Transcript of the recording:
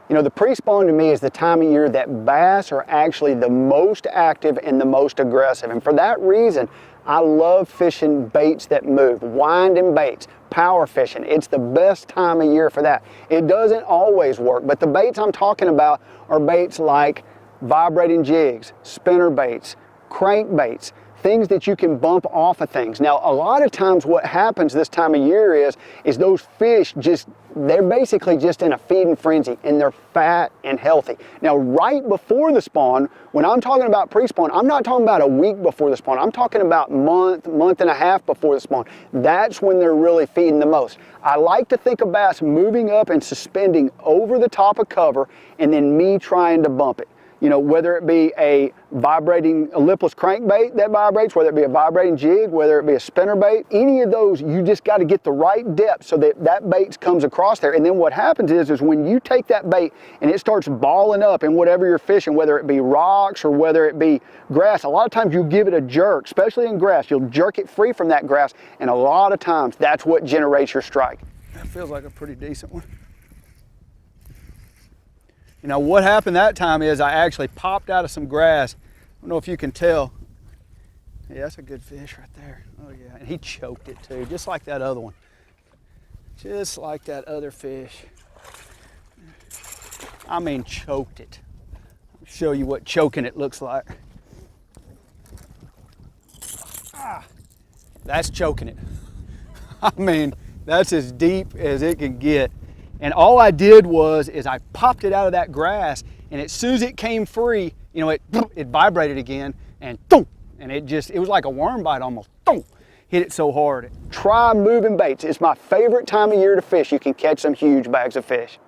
You know, the pre-spawn to me is the time of year that bass are actually the most active and the most aggressive. And for that reason, I love fishing baits that move, winding baits, power fishing. It's the best time of year for that. It doesn't always work, but the baits I'm talking about are baits like vibrating jigs, spinner baits, crank baits, things that you can bump off of things. Now, a lot of times what happens this time of year is those fish they're basically just in a feeding frenzy and they're fat and healthy. Now, right before the spawn, when I'm talking about pre-spawn, I'm not talking about a week before the spawn. I'm talking about month and a half before the spawn. That's when they're really feeding the most. I like to think of bass moving up and suspending over the top of cover and then me trying to bump it. You know, whether it be a vibrating lipless crankbait that vibrates, whether it be a vibrating jig, whether it be a spinner bait, any of those, you just got to get the right depth so that that bait comes across there. And then what happens is when you take that bait and it starts balling up in whatever you're fishing, whether it be rocks or whether it be grass, a lot of times you give it a jerk, especially in grass. You'll jerk it free from that grass, and a lot of times that's what generates your strike. That feels like a pretty decent one. You know, what happened that time is I actually popped out of some grass. I don't know if you can tell. Yeah, that's a good fish right there. Oh yeah, and he choked it too, just like that other one. Just like that other fish. I mean, choked it. I'll show you what choking it looks like. Ah, that's choking it. I mean, that's as deep as it can get. And all I did was I popped it out of that grass, and as soon as it came free, you know, it vibrated again, and boom, and it was like a worm bite almost. Boom, hit it so hard. Try moving baits. It's my favorite time of year to fish. You can catch some huge bags of fish.